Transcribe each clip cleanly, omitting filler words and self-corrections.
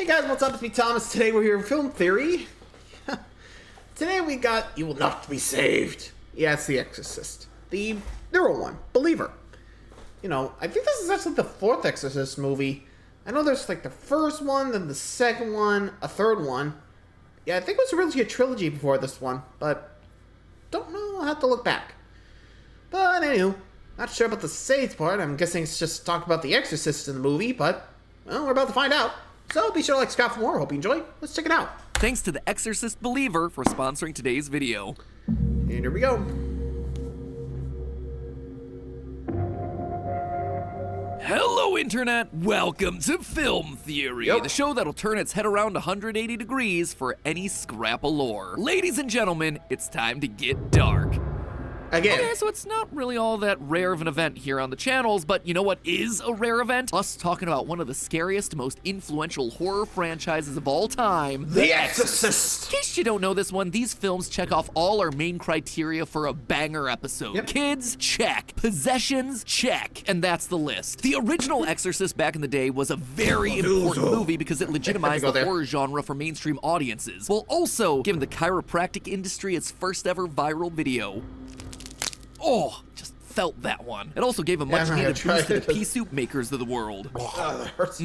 Hey guys, what's up? It's me, Thomas. Today we're here in Film Theory. Today we got You Will Not Be Saved. Yeah, it's The Exorcist. The newer one, Believer. You know, I think this is actually the fourth Exorcist movie. I know there's like the first one, then the second one, a third one. Yeah, I think it was originally a trilogy before this one, but don't know. I'll have to look back. But anywho, not sure about the saved part. I'm guessing it's just talk about The Exorcist in the movie, but well, we're about to find out. So be sure to like, subscribe for more. Hope you enjoy. Let's check it out. Thanks to The Exorcist Believer for sponsoring today's video. And here we go. Hello, Internet! Welcome to Film Theory, the show that'll turn its head around 180 degrees for any scrap of lore. Ladies and gentlemen, it's time to get dark. Again. Okay, so it's not really all that rare of an event here on the channels, but you know what is a rare event? Us talking about one of the scariest, most influential horror franchises of all time, The Exorcist! In case you don't know this one, these films check off all our main criteria for a banger episode. Yep. Kids, check. Possessions, check. And that's the list. The original Exorcist back in the day was a very important movie because it legitimized the horror genre for mainstream audiences, while also giving the chiropractic industry its first ever viral video. Oh, just felt that one. It also gave a much needed boost to the pea soup makers of the world. Oh, that hurts.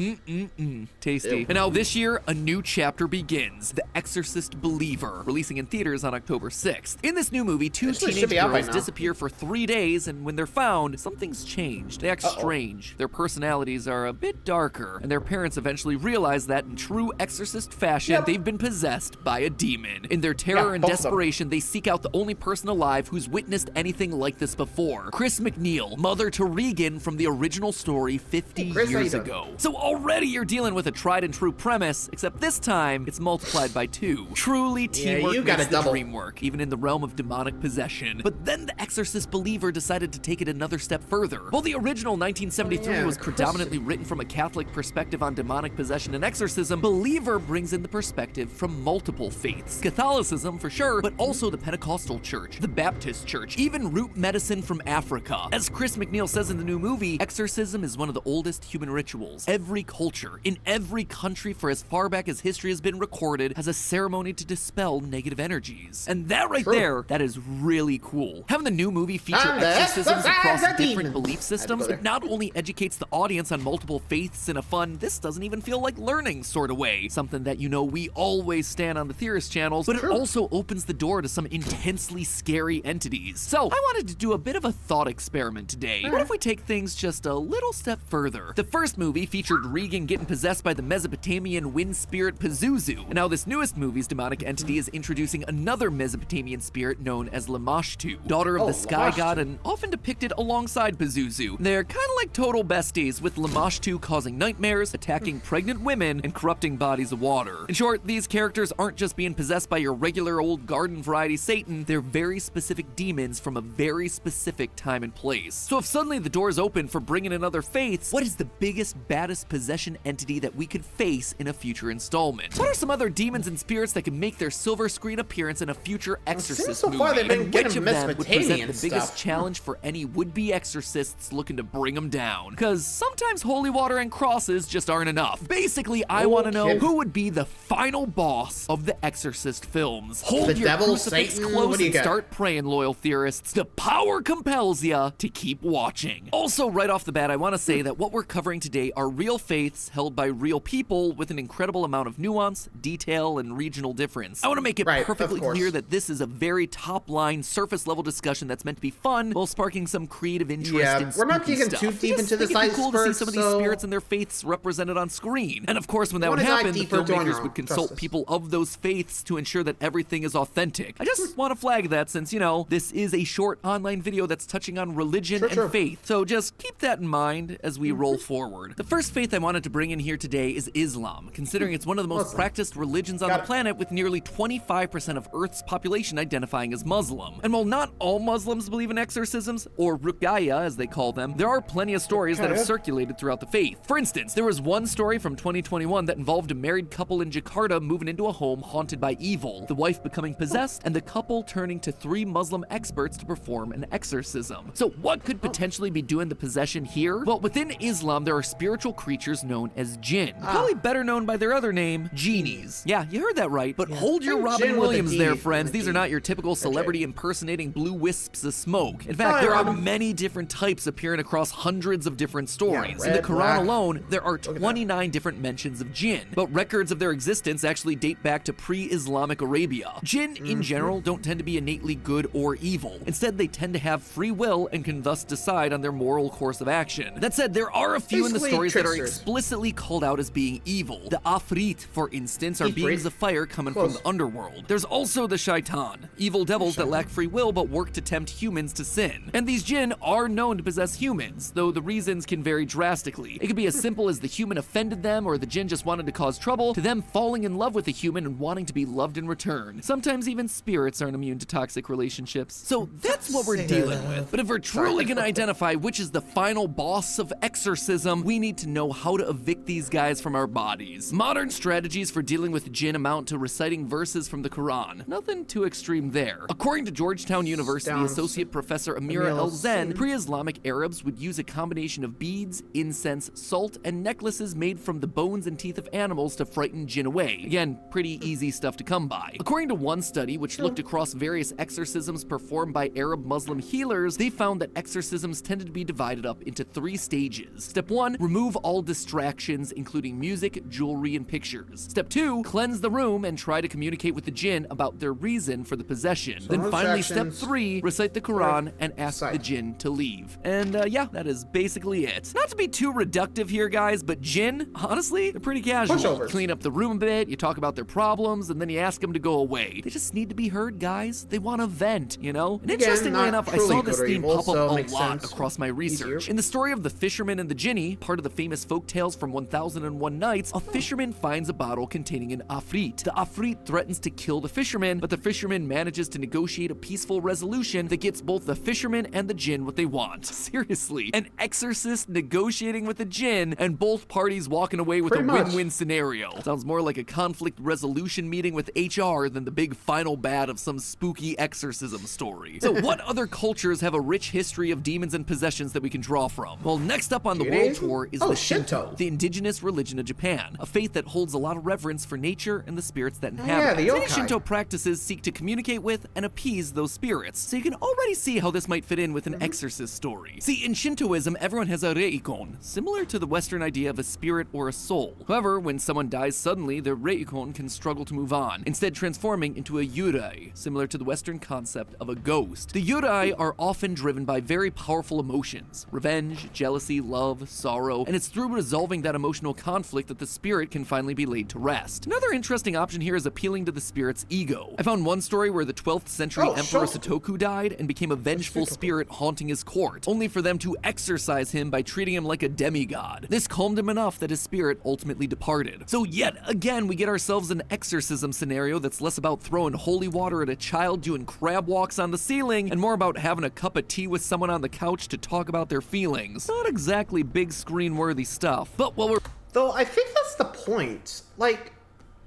Tasty. Ew. And now this year, a new chapter begins, The Exorcist Believer, releasing in theaters on October 6th. In this new movie, two teenage girls disappear for 3 days, and when they're found, something's changed. They act strange. Their personalities are a bit darker, and their parents eventually realize that in true Exorcist fashion, they've been possessed by a demon. In their terror and desperation, they seek out the only person alive who's witnessed anything like this before. Chris McNeil, mother to Regan from the original story 50 years ago. So already you're dealing with a tried and true premise, except this time it's multiplied by 2. Truly teamwork makes the dream work, even in the realm of demonic possession. But then The Exorcist Believer decided to take it another step further. While the original 1973 was predominantly written from a Catholic perspective on demonic possession and exorcism, Believer brings in the perspective from multiple faiths. Catholicism for sure, but also the Pentecostal Church, the Baptist Church, even root medicine from Africa. As Chris McNeil says in the new movie, exorcism is one of the oldest human rituals. Every culture, in every country for as far back as history has been recorded, has a ceremony to dispel negative energies. And that right there, that is really cool. Having the new movie feature exorcisms across different belief systems, it not only educates the audience on multiple faiths in a fun, this doesn't even feel like learning sort of way, something that you know we always stand on the Theorist channels, but it also opens the door to some intensely scary entities. So I wanted to do a bit of a thought experiment today. What if we take things just a little step further? The first movie featured Regan getting possessed by the Mesopotamian wind spirit Pazuzu, and now this newest movie's demonic entity is introducing another Mesopotamian spirit known as Lamashtu, daughter of the sky god and often depicted alongside Pazuzu. They're kind of like total besties, with Lamashtu causing nightmares, attacking pregnant women, and corrupting bodies of water. In short, these characters aren't just being possessed by your regular old garden variety Satan, they're very specific demons from a very specific time and place. So if suddenly the doors open for bringing in other faiths, what is the biggest, baddest possession entity that we could face in a future installment? What are some other demons and spirits that can make their silver screen appearance in a future Exorcist movie? And which of them would present the biggest challenge for any would-be exorcists looking to bring them down? Because sometimes holy water and crosses just aren't enough. Basically, I want to know who would be the final boss of the Exorcist films. Hold your crucifix close and start praying, loyal theorists. The power compels ya to keep watching. Also, right off the bat, I want to say that what we're covering today are real faiths held by real people with an incredible amount of nuance, detail, and regional difference. I want to make it perfectly clear that this is a very top-line, surface-level discussion that's meant to be fun while sparking some creative interest in we're not getting stuff. too deep into this It's cool to see some of these spirits and their faiths represented on screen. And of course, when that would happen, the filmmakers would consult people of those faiths to ensure that everything is authentic. I just want to flag that since, you know, this is a short online video that's touching on religion and faith, so just keep that in mind as we roll forward. The first faith I wanted to bring in here today is Islam, considering it's one of the most practiced religions on the planet, with nearly 25% of Earth's population identifying as Muslim. And while not all Muslims believe in exorcisms, or ruqyah as they call them, there are plenty of stories that have circulated throughout the faith. For instance, there was one story from 2021 that involved a married couple in Jakarta moving into a home haunted by evil, the wife becoming possessed, and the couple turning to 3 Muslim experts to perform an exorcism. exorcism. So what could potentially be doing the possession here? Well, within Islam, there are spiritual creatures known as jinn, probably better known by their other name, genies. Yeah, you heard that right, but hold your Robin Williams there, friends. These are not your typical celebrity impersonating blue wisps of smoke. In fact, there are many different types appearing across hundreds of different stories. In the Quran alone, there are 29 different mentions of jinn, but records of their existence actually date back to pre-Islamic Arabia. Jinn, in general, don't tend to be innately good or evil. Instead, they tend to have free will and can thus decide on their moral course of action. That said, there are a few in the stories that are explicitly called out as being evil. The Afrit, for instance, are beings of fire coming from the underworld. There's also the Shaitan, evil devils that lack free will but work to tempt humans to sin. And these jinn are known to possess humans, though the reasons can vary drastically. It could be as simple as the human offended them, or the jinn just wanted to cause trouble, to them falling in love with a human and wanting to be loved in return. Sometimes even spirits aren't immune to toxic relationships. So that's what we're dealing with. But if we're truly gonna identify which is the final boss of exorcism, we need to know how to evict these guys from our bodies. Modern strategies for dealing with jinn amount to reciting verses from the Quran. Nothing too extreme there. According to Georgetown University Associate Professor Amira El-Zen, pre-Islamic Arabs would use a combination of beads, incense, salt, and necklaces made from the bones and teeth of animals to frighten jinn away. Again, pretty easy stuff to come by. According to one study, which looked across various exorcisms performed by Arab Muslim healers, they found that exorcisms tended to be divided up into 3 stages. Step 1, remove all distractions, including music, jewelry, and pictures. Step 2, cleanse the room and try to communicate with the jinn about their reason for the possession. Then finally, step 3, recite the Quran and ask the jinn to leave. And yeah, that is basically it. Not to be too reductive here, guys, but jinn, honestly, they're pretty casual. Clean up the room a bit, you talk about their problems, and then you ask them to go away. They just need to be heard, guys. They want to vent, you know? And interestingly enough, I saw this theme pop up a lot across my research. In the story of the fisherman and the jinni, part of the famous folk tales from 1001 Nights, a fisherman finds a bottle containing an afrit. The afrit threatens to kill the fisherman, but the fisherman manages to negotiate a peaceful resolution that gets both the fisherman and the jinn what they want. Seriously, an exorcist negotiating with a jinn and both parties walking away with a win-win scenario. Sounds more like a conflict resolution meeting with HR than the big final bad of some spooky exorcism story. So what other cultures have a rich history of demons and possessions that we can draw from? Well, next up on the world tour is the Shinto, the indigenous religion of Japan, a faith that holds a lot of reverence for nature and the spirits that inhabit it. Many Shinto practices seek to communicate with and appease those spirits, so you can already see how this might fit in with an exorcist story. See, in Shintoism, everyone has a reikon, similar to the Western idea of a spirit or a soul. However, when someone dies suddenly, their reikon can struggle to move on, instead transforming into a yurei, similar to the Western concept of a ghost. The yurei are often driven by very powerful emotions: revenge, jealousy, love, sorrow, and it's through resolving that emotional conflict that the spirit can finally be laid to rest. Another interesting option here is appealing to the spirit's ego. I found one story where the 12th century Emperor Sotoku died and became a vengeful spirit haunting his court, only for them to exorcise him by treating him like a demigod. This calmed him enough that his spirit ultimately departed. So yet again, we get ourselves an exorcism scenario that's less about throwing holy water at a child doing crab walks on the ceiling, and more about having a cup of tea with someone on the couch to talk about their feelings. Not exactly big screen worthy stuff, but while we're... Though I think that's the point. Like,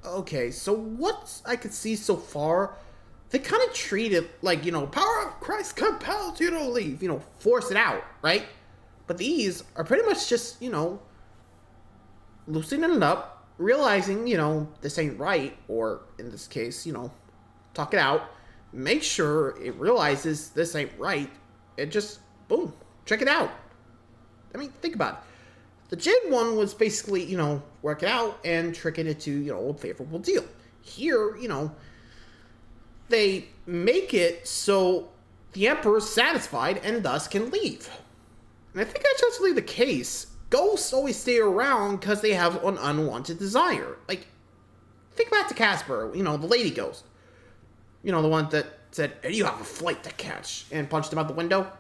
okay, so what I could see so far, they kind of treat it like, you know, power of Christ compels you to leave, you know, force it out, right? But these are pretty much just, you know, loosening it up, realizing, you know, this ain't right, or in this case, you know, talk it out, make sure it realizes this ain't right, and just, boom, check it out. I mean, think about it. The jinn one was basically, you know, work it out and trick it into, you know, a favorable deal. Here, you know, they make it so the emperor's satisfied and thus can leave. And I think that's actually the case. Ghosts always stay around because they have an unwanted desire. Like, think back to Casper, you know, the lady ghost. You know, the one that said, "Hey, you have a flight to catch," and punched him out the window.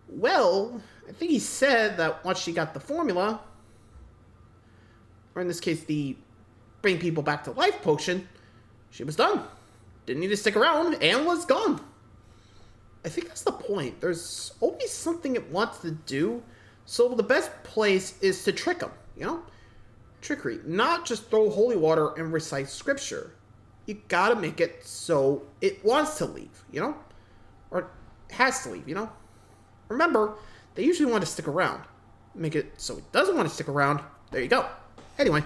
Well, I think he said that once she got the formula, or in this case, the bring people back to life potion, she was done. Didn't need to stick around and was gone. I think that's the point. There's always something it wants to do, so the best place is to trick them, you know? Trickery. Not just throw holy water and recite scripture. You gotta make it so it wants to leave, you know? Or has to leave, you know? Remember, they usually want to stick around. Make it so it doesn't want to stick around. There you go. Anyway.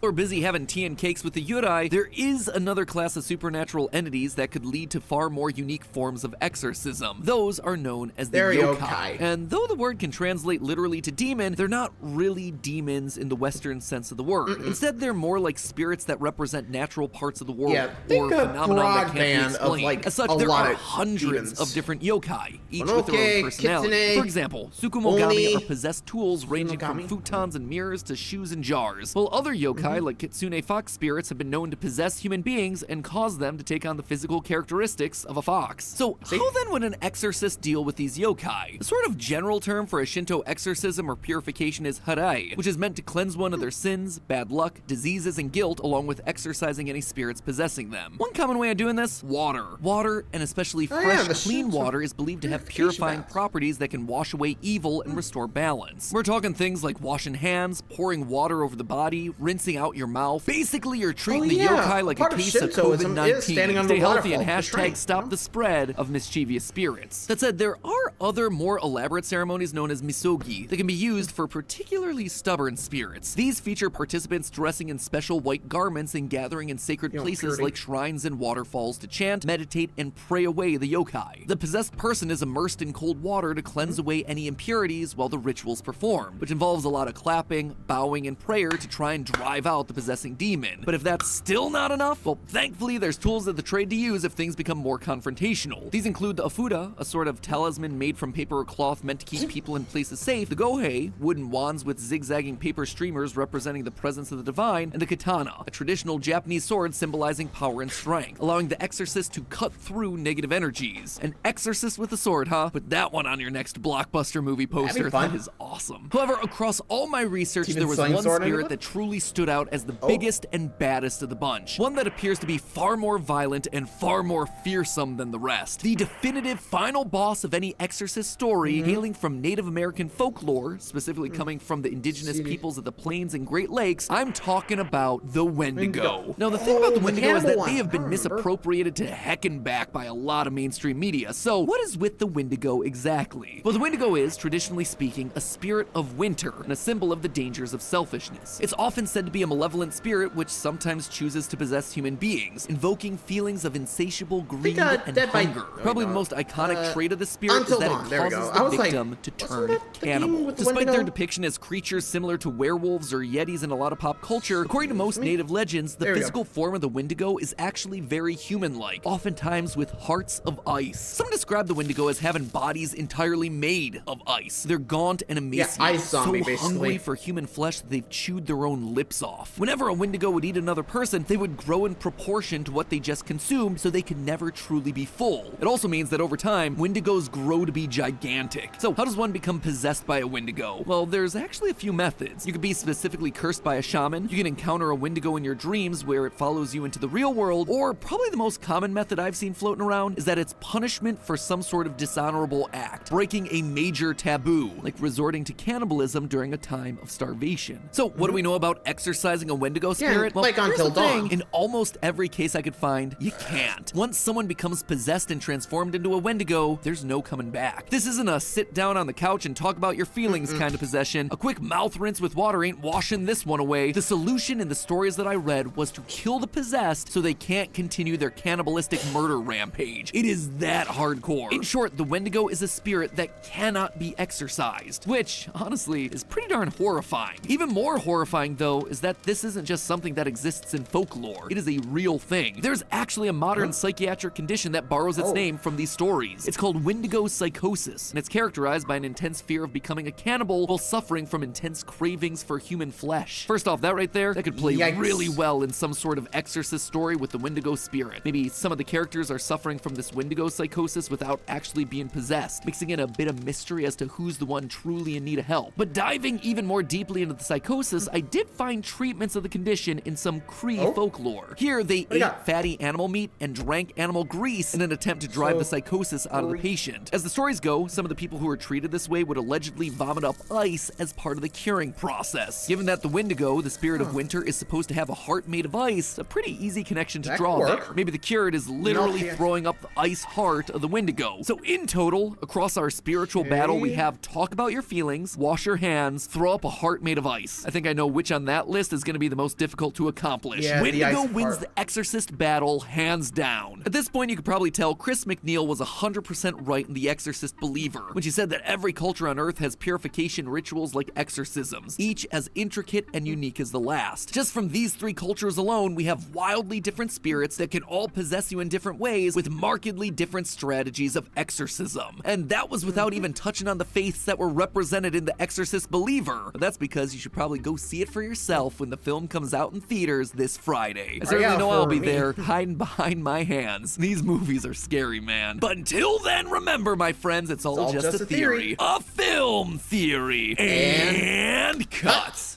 Or busy having tea and cakes with the Yurei, there is another class of supernatural entities that could lead to far more unique forms of exorcism. Those are known as the yokai. And though the word can translate literally to demon, they're not really demons in the Western sense of the word. Instead, they're more like spirits that represent natural parts of the world or phenomena that can't be explained. As such, there are hundreds of different yokai, each with their own personality. Kitsune, for example, Tsukumogami are possessed tools ranging from futons and mirrors to shoes and jars, while other yokai like Kitsune fox spirits have been known to possess human beings and cause them to take on the physical characteristics of a fox. So how then would an exorcist deal with these yokai? The sort of general term for a Shinto exorcism or purification is harai, which is meant to cleanse one of their sins, bad luck, diseases, and guilt, along with exorcising any spirits possessing them. One common way of doing this? Water. Water, and especially fresh, clean water, is believed to have purifying properties that can wash away evil and restore balance. We're talking things like washing hands, pouring water over the body, rinsing out your mouth. Basically, you're treating the yokai like a case of COVID-19. Stay healthy and hashtag stop the spread of mischievous spirits. That said, there are other more elaborate ceremonies known as misogi that can be used for particularly stubborn spirits. These feature participants dressing in special white garments and gathering in sacred places like shrines and waterfalls to chant, meditate, and pray away the yokai. The possessed person is immersed in cold water to cleanse away any impurities while the rituals perform, which involves a lot of clapping, bowing, and prayer to try and drive out the possessing demon. But if that's still not enough, well, thankfully there's tools of the trade to use if things become more confrontational. These include the afuda, a sort of talisman made from paper or cloth meant to keep people in places safe, the gohei, wooden wands with zigzagging paper streamers representing the presence of the divine, and the katana, a traditional Japanese sword symbolizing power and strength, allowing the exorcist to cut through negative energies. An exorcist with a sword, huh? Put that one on your next blockbuster movie poster. That is awesome. However, across all my research, there was one spirit that truly stood out as the biggest and baddest of the bunch. One that appears to be far more violent and far more fearsome than the rest. The definitive final boss of any exorcist story, hailing from Native American folklore, specifically coming from the indigenous peoples of the Plains and Great Lakes, I'm talking about the Wendigo. Now, the thing about the Wendigo is that they have been misappropriated to heck and back by a lot of mainstream media. So, what is with the Wendigo exactly? Well, the Wendigo is, traditionally speaking, a spirit of winter and a symbol of the dangers of selfishness. It's often said to be a malevolent spirit which sometimes chooses to possess human beings, invoking feelings of insatiable greed and hunger. Probably the most iconic trait of the spirit is that it causes the victim to turn cannibal. Despite their depiction as creatures similar to werewolves or yetis in a lot of pop culture, according to most native legends, the physical form of the Wendigo is actually very human-like, oftentimes with hearts of ice. Some describe the Wendigo as having bodies entirely made of ice. They're gaunt and emaciated, so hungry for human flesh that they've chewed their own lips off. Whenever a Wendigo would eat another person, they would grow in proportion to what they just consumed, so they could never truly be full. It also means that over time, Wendigos grow to be gigantic. So how does one become possessed by a Wendigo? Well, there's actually a few methods. You could be specifically cursed by a shaman, you can encounter a Wendigo in your dreams where it follows you into the real world, or probably the most common method I've seen floating around is that it's punishment for some sort of dishonorable act, breaking a major taboo, like resorting to cannibalism during a time of starvation. So what do we know about exorcising a Wendigo spirit? Well, like until dawn. In almost every case I could find, you can't. Once someone becomes possessed and transformed into a Wendigo, there's no coming back. This isn't a sit down on the couch and talk about your feelings kind of possession. A quick mouth rinse with water ain't washing this one away. The solution in the stories that I read was to kill the possessed so they can't continue their cannibalistic murder rampage. It is that hardcore. In short, the Wendigo is a spirit that cannot be exorcised, which, honestly, is pretty darn horrifying. Even more horrifying, though, is that this isn't just something that exists in folklore. It is a real thing. There's actually a modern psychiatric condition that borrows its name from these stories. It's called Wendigo psychosis, and it's characterized by an intense fear of becoming a cannibal while suffering from intense cravings for human flesh. First off, that right there, that could play really well in some sort of exorcist story with the Wendigo spirit. Maybe some of the characters are suffering from this Wendigo psychosis without actually being possessed, mixing in a bit of mystery as to who's the one truly in need of help. But diving even more deeply into the psychosis, I did find treatments of the condition in some Cree folklore. Here, they ate fatty animal meat and drank animal grease in an attempt to drive the psychosis out of the patient. As the Stories go, some of the people who were treated this way would allegedly vomit up ice as part of the curing process. Given that the Wendigo, the spirit of winter, is supposed to have a heart made of ice, a pretty easy connection to draw there. Maybe the cured is literally throwing up the ice heart of the Wendigo. So in total, across our spiritual battle, we have talk about your feelings, wash your hands, throw up a heart made of ice. I think I know which on that list is going to be the most difficult to accomplish. Yeah, Wendigo wins the Exorcist battle hands down. At this point, you could probably tell Chris McNeil was 100% right in The Exorcist Believer when she said that every culture on Earth has purification rituals like exorcisms, each as intricate and unique as the last. Just from these three cultures alone, we have wildly different spirits that can all possess you in different ways with markedly different strategies of exorcism. And that was without even touching on the faiths that were represented in The Exorcist Believer. But that's because you should probably go see it for yourself when the film comes out in theaters this Friday. I certainly know I'll be there, hiding behind my hands. These movies are scary, man. But until then, remember, my friends, it's all just a theory. A film theory. And cuts.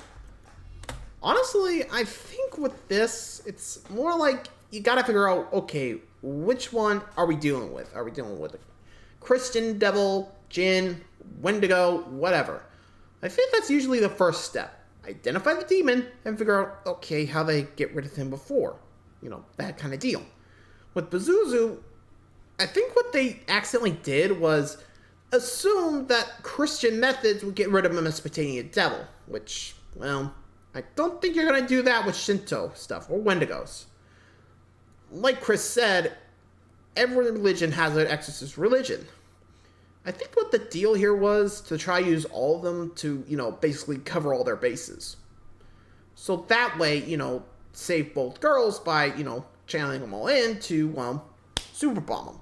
Honestly, I think with this, it's more like you gotta figure out, okay, which one are we dealing with? Are we dealing with a Christian devil, jinn, Wendigo, whatever? I think that's usually the first step. Identify the demon and figure out, okay, how they get rid of him before. You know, that kind of deal. With Pazuzu, I think what they accidentally did was assume that Christian methods would get rid of a Mesopotamian devil, which, well, I don't think you're going to do that with Shinto stuff or Wendigos. Like Chris said, every religion has an exorcist religion. I think what the deal here was to try to use all of them to, basically cover all their bases. So that way, save both girls by, channeling them all in to, super bomb them.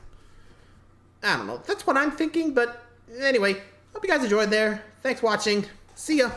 I don't know. That's what I'm thinking, but anyway, hope you guys enjoyed there. Thanks for watching. See ya.